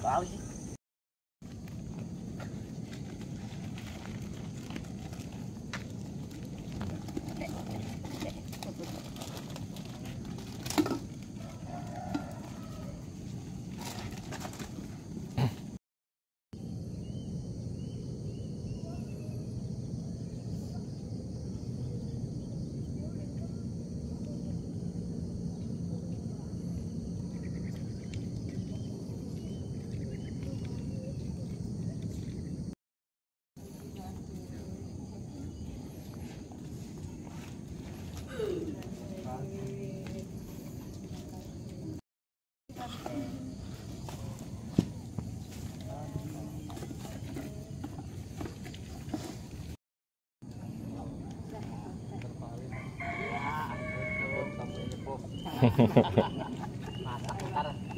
Tahu sih.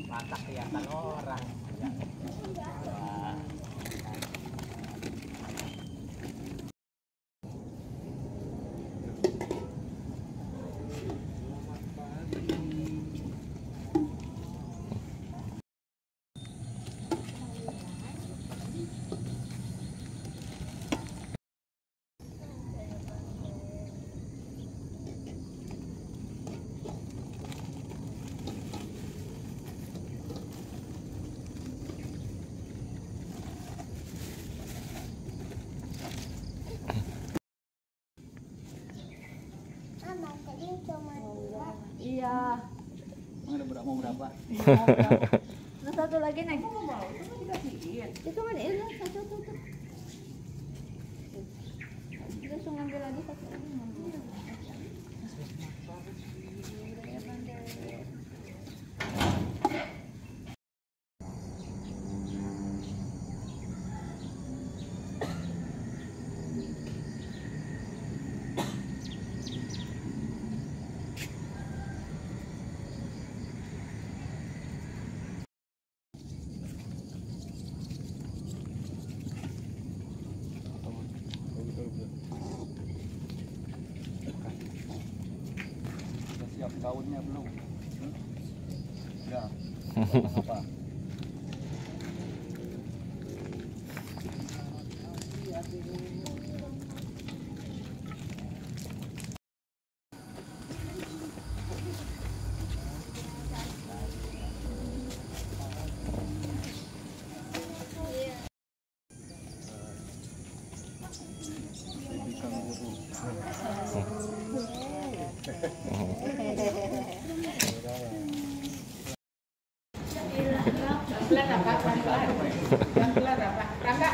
Masak kelihatan orang. Iya. Mau berapa? Nah, satu lagi nih. Itu mana? Itu satu. Langsung ngambil lagi satu lagi. Siap gaunnya belum? Ya. Apa? Pelan-pelan apa? Rangga.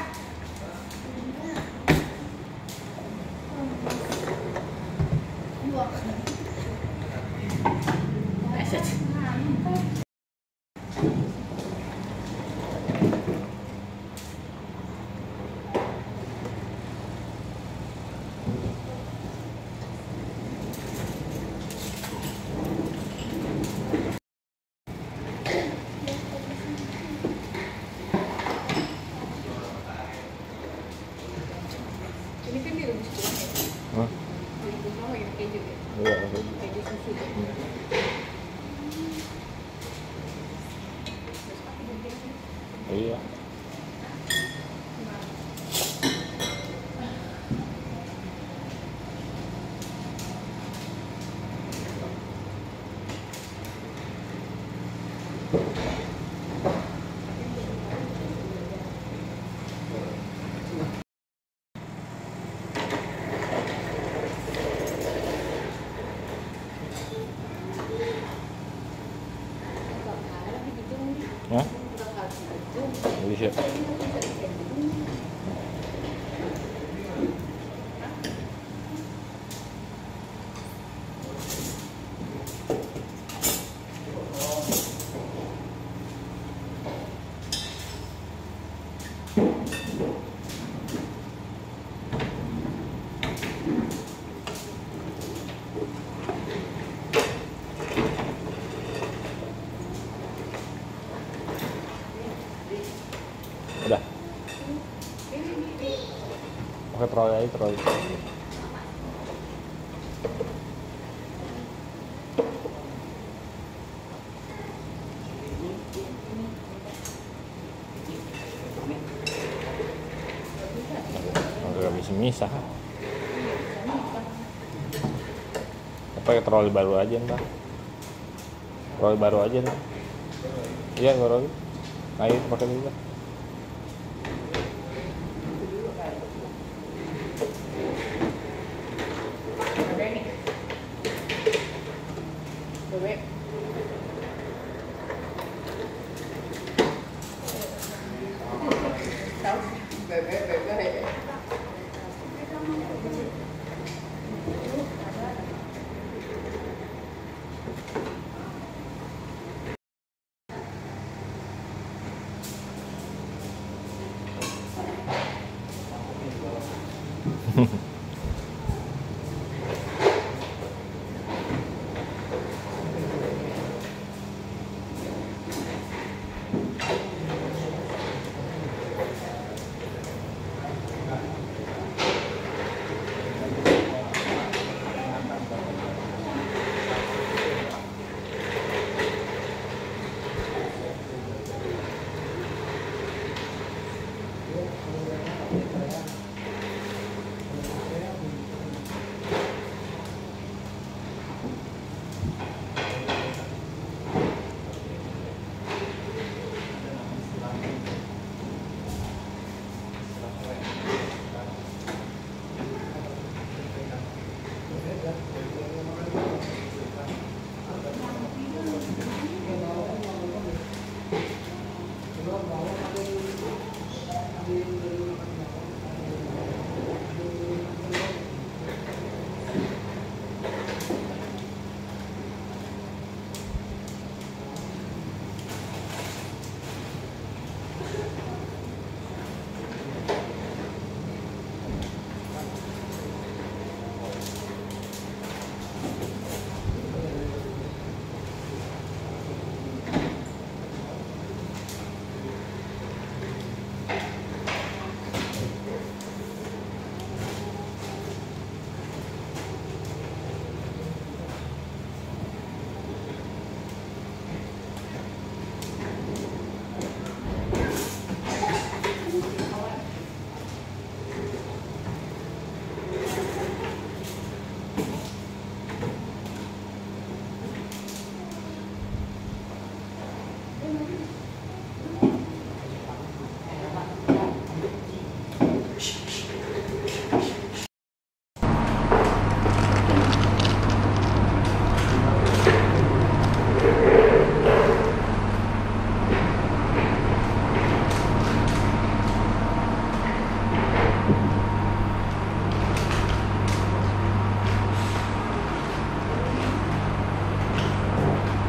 Ini kan direbus doang ya? Direbus doang pakai keju ya? Iya. Keju susu ya? Iya. Hah? Bisa. Udah. Oke, Troy aja, Troy. Nggak bisa misah. Pakai troli baru aja ntar. Troli baru aja ntar. Iya troli. Ayo pakai dulu.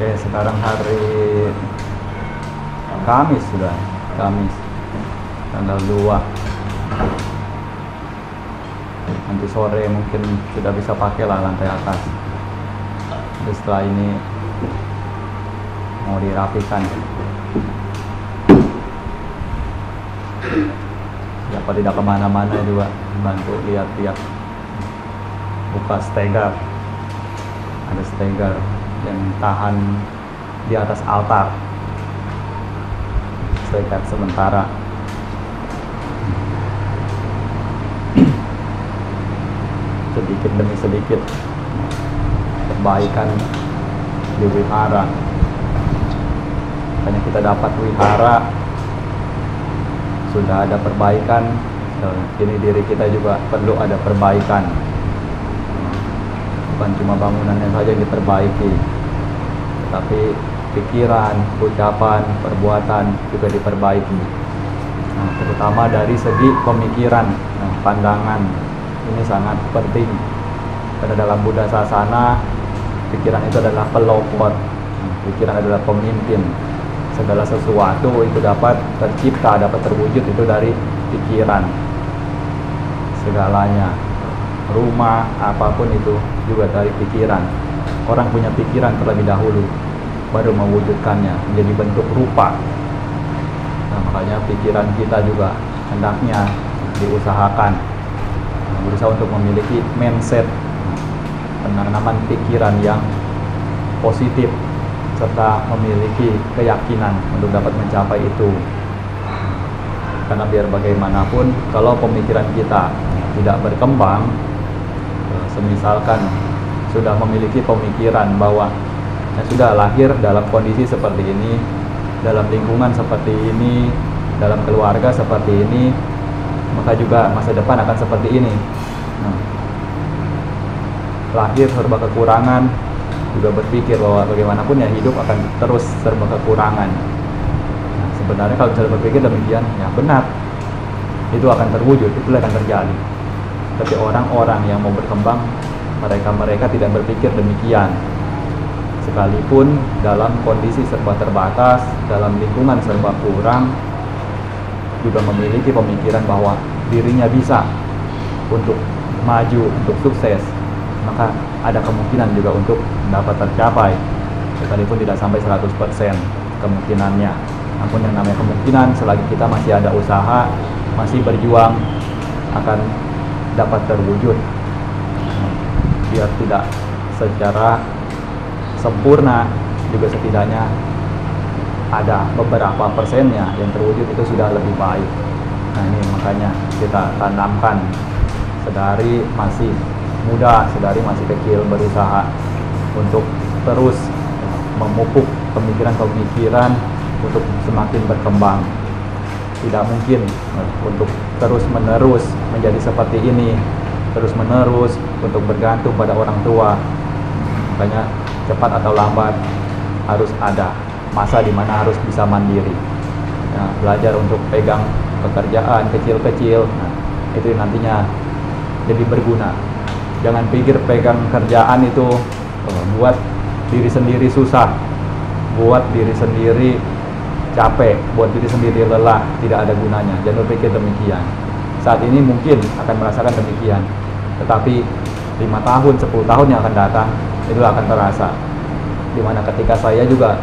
Oke, sekarang hari Kamis sudah, Kamis tanggal 2. Nanti sore mungkin sudah bisa pakai lah lantai atas. Terus setelah ini mau dirapikan. Siapa tidak kemana-mana juga bantu lihat-lihat. Buka stegar, ada stegar yang tahan di atas altar, stegar sementara. Sedikit demi sedikit perbaikan di wihara. Makanya kita dapat wihara, sudah ada perbaikan, kini diri kita juga perlu ada perbaikan. Bukan cuma bangunannya saja yang diperbaiki, tetapi pikiran, ucapan, perbuatan juga diperbaiki. Nah, terutama dari segi pemikiran, pandangan ini sangat penting. Karena dalam Buddha Sasana, pikiran itu adalah pelopor, pikiran adalah pemimpin. Segala sesuatu itu dapat tercipta, dapat terwujud itu dari pikiran. Segalanya, rumah, apapun itu juga dari pikiran. Orang punya pikiran terlebih dahulu, baru mewujudkannya menjadi bentuk rupa. Nah, makanya pikiran kita juga hendaknya diusahakan, berusaha untuk memiliki mindset penanaman pikiran yang positif serta memiliki keyakinan untuk dapat mencapai itu. Karena biar bagaimanapun kalau pemikiran kita tidak berkembang, semisalkan sudah memiliki pemikiran bahwa sudah lahir dalam kondisi seperti ini, dalam lingkungan seperti ini, dalam keluarga seperti ini, maka juga masa depan akan seperti ini. Lahir serba kekurangan, juga berpikir bahwa bagaimanapun ya hidup akan terus serba kekurangan. Sebenarnya kalau misalnya berpikir demikian, ya benar, itu akan terwujud, itulah akan terjadi. Tapi orang-orang yang mau berkembang, mereka tidak berpikir demikian. Sekalipun dalam kondisi serba terbatas, dalam lingkungan serba kurang, juga memiliki pemikiran bahwa dirinya bisa untuk maju, untuk sukses, maka ada kemungkinan juga untuk dapat tercapai, sekalipun tidak sampai 100% kemungkinannya. Namun yang namanya kemungkinan, selagi kita masih ada usaha, masih berjuang, akan dapat terwujud. Biar tidak secara sempurna, juga setidaknya ada beberapa persennya yang terwujud, itu sudah lebih baik. Nah ini makanya kita tanamkan sedari masih muda, sedari masih kecil, berusaha untuk terus memupuk pemikiran-pemikiran untuk semakin berkembang. Tidak mungkin untuk terus-menerus menjadi seperti ini, terus-menerus untuk bergantung pada orang tua. Makanya cepat atau lambat harus ada masa di mana harus bisa mandiri. Nah, belajar untuk pegang pekerjaan kecil-kecil, nah, itu nantinya jadi berguna. Jangan pikir pegang kerjaan itu buat diri sendiri susah, buat diri sendiri capek, buat diri sendiri lelah, tidak ada gunanya. Jangan berpikir demikian. Saat ini mungkin akan merasakan demikian, tetapi 5 tahun, 10 tahun yang akan datang, itulah akan terasa. Dimana ketika saya juga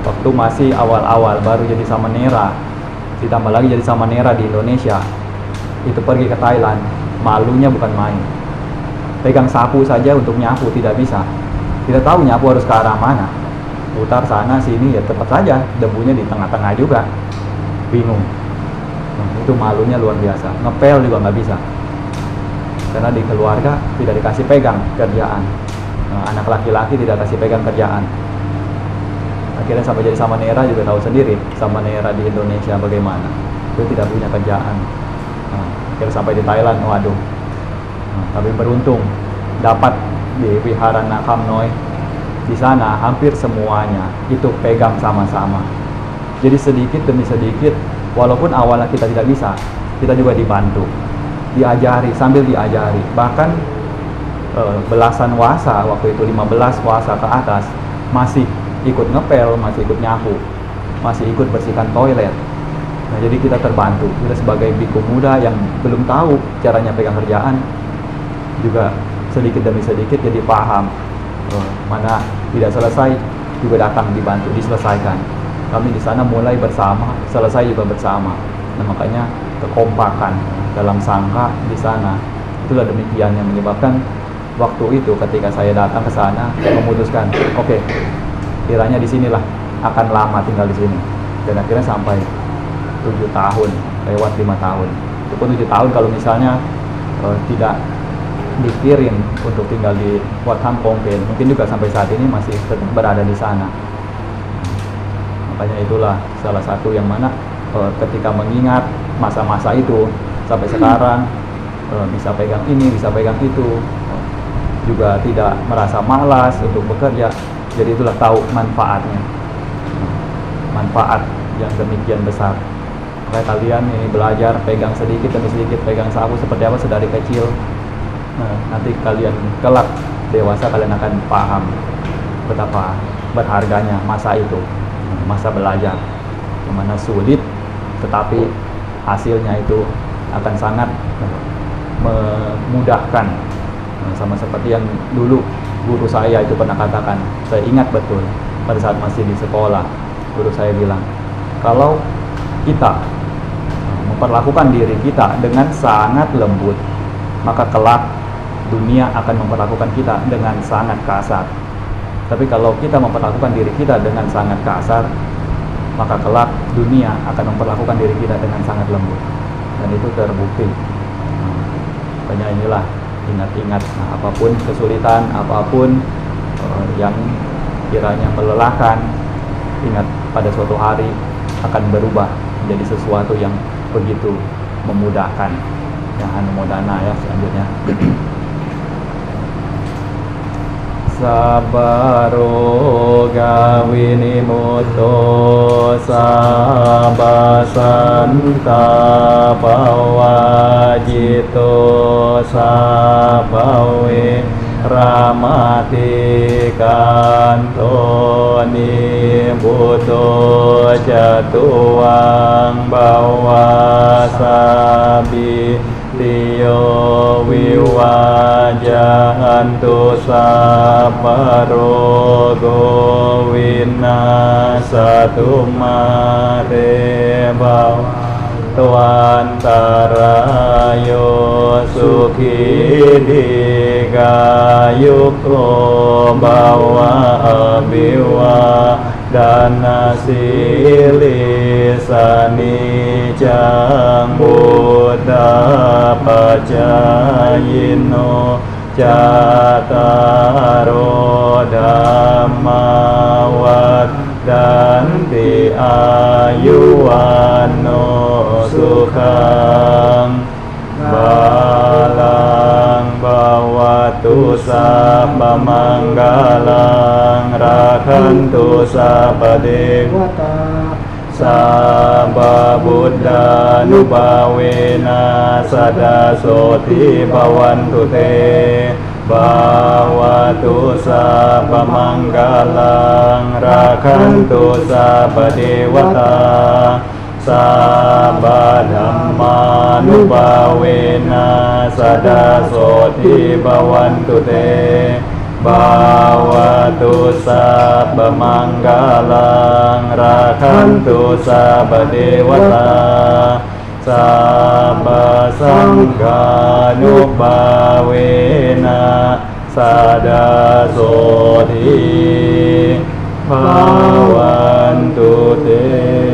waktu masih awal-awal baru jadi samanera, ditambah lagi jadi samanera di Indonesia, itu pergi ke Thailand, malunya bukan main. Pegang sapu saja untuk nyapu tidak bisa. Tidak tahu nyapu harus ke arah mana. Putar sana sini, ya tepat saja debunya di tengah-tengah juga, bingung. Itu malunya luar biasa. Ngepel juga nggak bisa, karena di keluarga tidak dikasih pegang kerjaan. Anak laki-laki tidak kasih pegang kerjaan. Akhirnya sampai jadi samanera juga tahu sendiri samanera di Indonesia bagaimana, itu tidak punya kerjaan. Akhirnya sampai di Thailand, waduh. Tapi beruntung dapat di Wihara Nakham Noi. Di sana hampir semuanya itu pegang sama-sama. Jadi sedikit demi sedikit, walaupun awalnya kita tidak bisa, kita juga dibantu, diajari, sambil diajari. Bahkan belasan wasa, waktu itu 15 wasa ke atas, masih ikut ngepel, masih ikut nyapu, masih ikut bersihkan toilet. Nah, jadi kita terbantu. Kita sebagai biku muda yang belum tahu caranya pegang kerjaan, juga sedikit demi sedikit jadi paham. Mana tidak selesai juga datang dibantu diselesaikan. Kami di sana mulai bersama, selesai juga bersama. Nah, makanya kekompakan dalam sangka di sana, itulah demikian yang menyebabkan waktu itu ketika saya datang ke sana memutuskan, oke, kiranya di sinilah akan lama tinggal di sini. Dan akhirnya sampai 7 tahun, lewat 5 tahun. Itu pun 7 tahun kalau misalnya tidak dikirim untuk tinggal di Wat Hang Pongpen, mungkin juga sampai saat ini masih tetap berada di sana. Makanya itulah salah satu yang mana ketika mengingat masa-masa itu sampai sekarang, bisa pegang ini, bisa pegang itu, juga tidak merasa malas untuk bekerja. Jadi itulah tahu manfaatnya, manfaat yang demikian besar. Makanya kalian ini belajar pegang sedikit demi sedikit, pegang sapu seperti apa sedari kecil. Nanti kalian kelak dewasa, kalian akan paham betapa berharganya masa itu, masa belajar, dimana sulit tetapi hasilnya itu akan sangat memudahkan. Sama seperti yang dulu guru saya itu pernah katakan, saya ingat betul pada saat masih di sekolah, guru saya bilang, kalau kita memperlakukan diri kita dengan sangat lembut, maka kelak dunia akan memperlakukan kita dengan sangat kasar. Tapi kalau kita memperlakukan diri kita dengan sangat kasar, maka kelak dunia akan memperlakukan diri kita dengan sangat lembut. Dan itu terbukti. Makanya inilah, ingat-ingat, apapun kesulitan, apapun yang kiranya melelahkan, ingat pada suatu hari akan berubah menjadi sesuatu yang begitu memudahkan. Yang Hanumodana ya selanjutnya. Sabaro gawini muto sabasanta pawajito sabawe ramati kantoni buto jatuang bawasabi Tiyo wiwajahantu saparogo winasatu mare bawantarayo sukhi digayuko bawa abiwa dana silisani jang buddha pacayino jataro dhammawat danti ayuwano sukhang balang bawatu sabba manggalang rakhantu sabba dewata sabba buddha nubawena sada soti bawantu te bawatu sabba manggalang rakhantu sabba dewata sabba dhammanubawena sada soti bawantu te bawatu sabba manggalang rakhantu sabba dewata sabba sanghanubawena sada soti bawantu te.